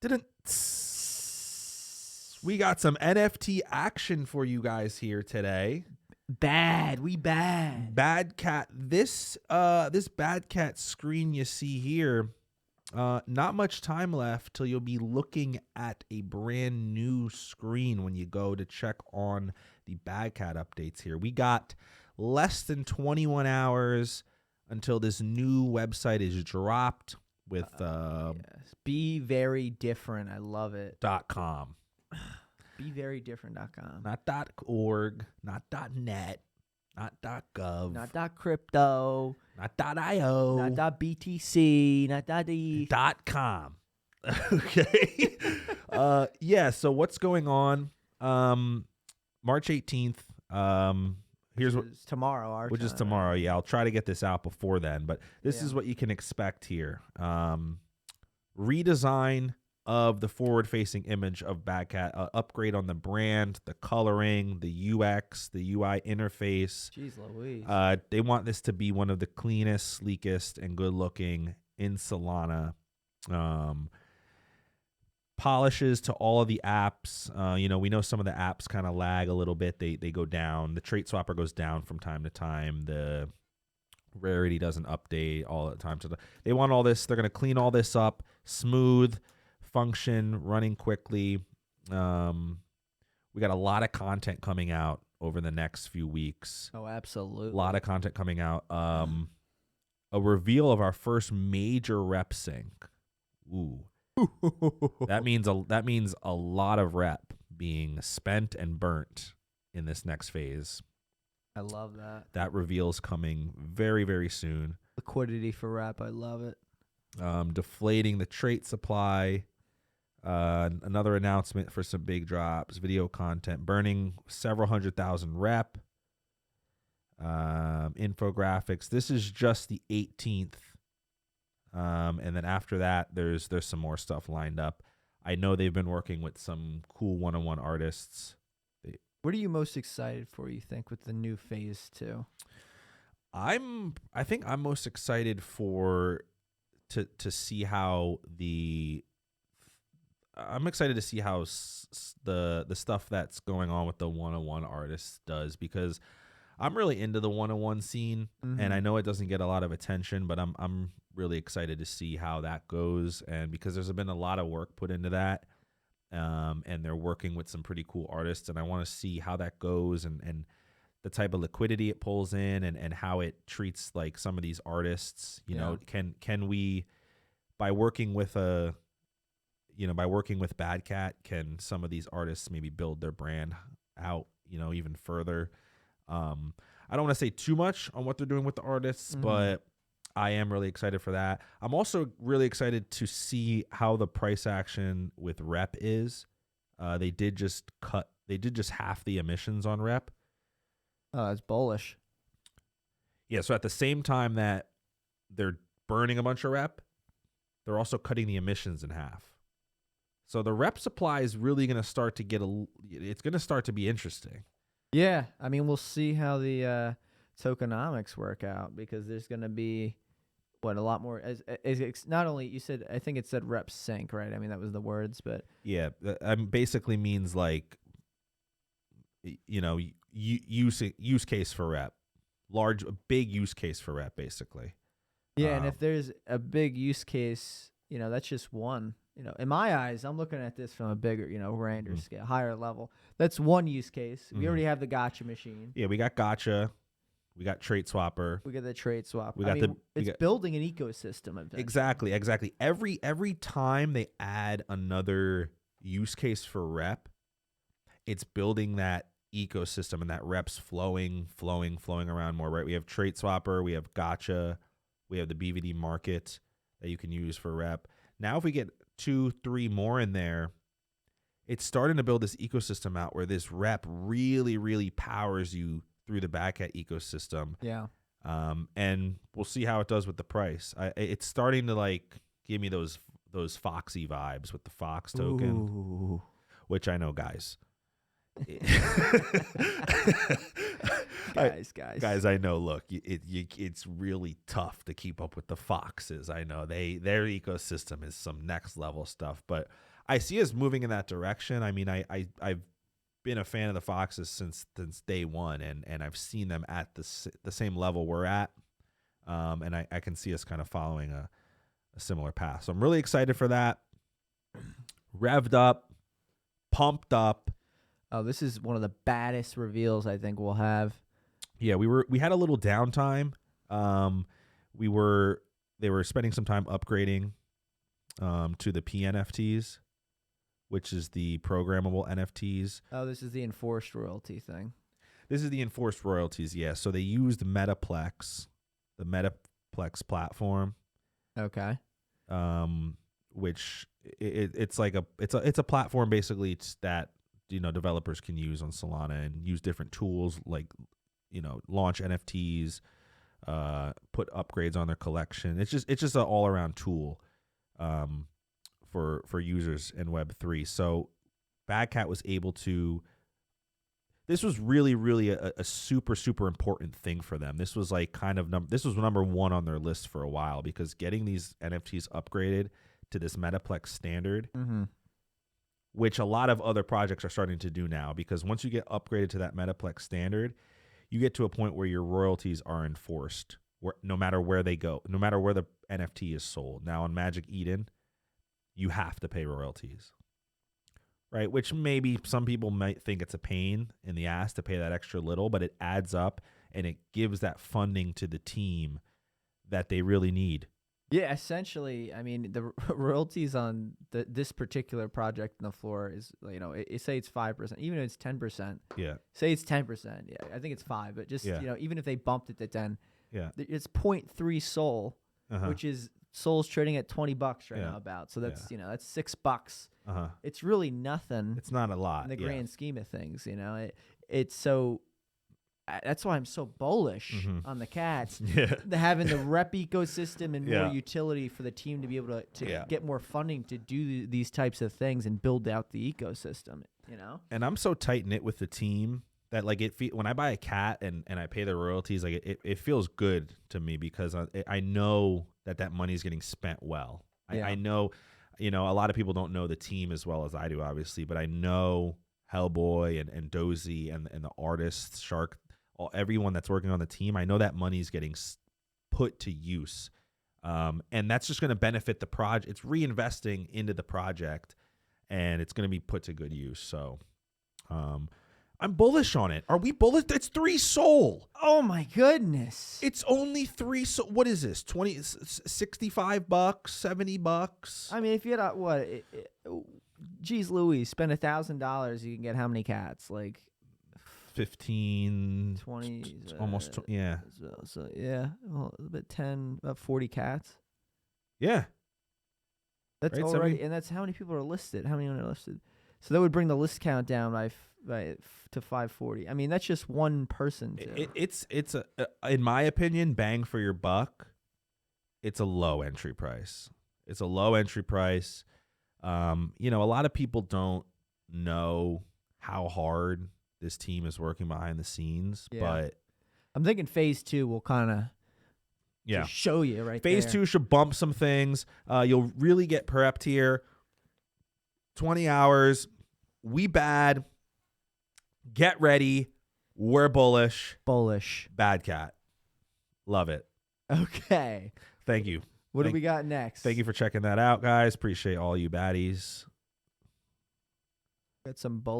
Didn't we got some NFT action for you guys here today? We bad. Bad Cat. This Bad Cat screen you see here. Not much time left till you'll be looking at a brand new screen when you go to check on the Bad Cat updates here. We got less than 21 hours until this new website is dropped with Yes. Be very different. I love it. .com. BeVeryDifferent.com. Not .org, not .net, not .gov, Not .crypto. not .io, Not .btc. Not .e. .com. Okay. Yeah, so what's going on? March 18th. Here's what, Which is tomorrow. Our which is time. tomorrow. Yeah, I'll try to get this out before then, but this Yeah. is what you can expect here. Redesign of the forward-facing image of Bad Cat, upgrade on the brand, the coloring, the UX, the UI interface. Jeez Louise. They want this to be one of the cleanest, sleekest, and good-looking in Solana. Polishes to all of the apps. We know some of the apps kind of lag a little bit. They go down. The trait swapper goes down from time to time. The rarity doesn't update all the time. So they want all this. They're going to clean all this up. Smooth, function, running quickly. We got a lot of content coming out over the next few weeks. Oh, absolutely. A lot of content coming out. A reveal of our first major rep sync. Ooh. That means a lot of rep being spent and burnt in this next phase. I love that. That reveal's coming very, very soon. Liquidity for rep. I love it. Deflating the trait supply. Another announcement for some big drops. Video content. Burning several 100,000 rep. Infographics. This is just the 18th. And then after that, there's some more stuff lined up. I know they've been working with some cool one-on-one artists. What are you most excited for, you think, with the new phase 2? I think I'm most excited to see how I'm excited to see how the stuff that's going on with the one-on-one artists does, because I'm really into the one-on-one scene, and I know it doesn't get a lot of attention, but I'm really excited to see how that goes, and because there's been a lot of work put into that, and they're working with some pretty cool artists, and I want to see how that goes, and the type of liquidity it pulls in, and how it treats like some of these artists. You know, can we, by working with Bad Cat, can some of these artists maybe build their brand out, even further? I don't want to say too much on what they're doing with the artists, but I am really excited for that. I'm also really excited to see how the price action with rep is. They did just half the emissions on rep. Oh, it's bullish. Yeah, so at the same time that they're burning a bunch of rep, they're also cutting the emissions in half. So the rep supply is really going to start to it's going to start to be interesting. Yeah, I mean, we'll see how the tokenomics work out, because there's going to be a lot more. As not only you said, I think it said rep sync, right? I mean, that was the words, but yeah, basically means like, use case for rep, big use case for rep, basically. Yeah, and if there's a big use case, that's just one. In my eyes, I'm looking at this from a bigger, grander scale, higher level. That's one use case. We already have the gotcha machine. Yeah, we got gotcha. We got trait swapper. We got the trade swap. It's building an ecosystem. Eventually. Exactly. Every time they add another use case for rep, it's building that ecosystem, and that rep's flowing around more, right? We have trait swapper, we have gotcha, we have the BVD market that you can use for rep. Now, if we get 2-3 more in there, it's starting to build this ecosystem out where this rep really, really powers you through the Bad Cat ecosystem. Yeah. And we'll see how it does with the price. It's starting to like give me those Foxy vibes with the Fox token, which I know, guys. Guys, I know. Look, it's really tough to keep up with the Foxes. I know their ecosystem is some next level stuff, but I see us moving in that direction. I mean, I've been a fan of the Foxes since day one, and I've seen them at the same level we're at, and I can see us kind of following a similar path. So I'm really excited for that. Revved up, pumped up. Oh, this is one of the baddest reveals I think we'll have. Yeah, we had a little downtime. They were spending some time upgrading to the PNFTs, which is the programmable NFTs. Oh, this is the enforced royalty thing. This is the enforced royalties, yeah. So they used Metaplex, the Metaplex platform. Okay. Which it's like it's a platform basically that developers can use on Solana and use different tools like launch NFTs, put upgrades on their collection. It's just an all around tool for users in Web3. So Badcat was able to. This was really a super important thing for them. This was like this was number one on their list for a while, because getting these NFTs upgraded to this Metaplex standard, which a lot of other projects are starting to do now, because once you get upgraded to that Metaplex standard, you get to a point where your royalties are enforced, no matter where they go, no matter where the NFT is sold. Now on Magic Eden, you have to pay royalties, right? Which maybe some people might think it's a pain in the ass to pay that extra little, but it adds up and it gives that funding to the team that they really need. Yeah, essentially, I mean, the royalties on this particular project on the floor is, say it's 5%, even if it's 10%. Yeah. Say it's 10%. Yeah, I think it's 5, but just, even if they bumped it to 10, it's 0.3 Sol, which is Sol's trading at $20 right now about. So that's, that's $6. It's really nothing. It's not a lot in the grand scheme of things, it's so. That's why I'm so bullish on the Cats. Having the rep ecosystem and more utility for the team to be able to get more funding to do these types of things and build out the ecosystem, And I'm so tight-knit with the team that when I buy a cat and I pay the royalties, it feels good to me, because I know that money is getting spent well. I know, a lot of people don't know the team as well as I do, obviously, but I know Hellboy and Dozy and the artists, Shark, everyone that's working on the team. I know that money is getting put to use, and that's just going to benefit the project. It's reinvesting into the project, and it's going to be put to good use. So I'm bullish on it. Are we bullish? It's 3 Sol. Oh my goodness. It's only 3 Sol. What is this? $65, $70? I mean, if you had geez Louise, spend $1,000, you can get how many cats? Like 15, 20, almost, yeah. So yeah, about 40 cats. Yeah. That's right, already, and that's how many people are listed. How many are listed? So that would bring the list count down to 540. I mean, that's just one person. It's in my opinion, bang for your buck. It's a low entry price. A lot of people don't know how hard this team is working behind the scenes, but I'm thinking phase 2 will kind of show you Phase 2 should bump some things. You'll really get prepped here. 20 hours. We bad. Get ready. We're bullish. Badcat. Love it. Okay. Thank you. What do we got next? Thank you for checking that out, guys. Appreciate all you baddies. Got some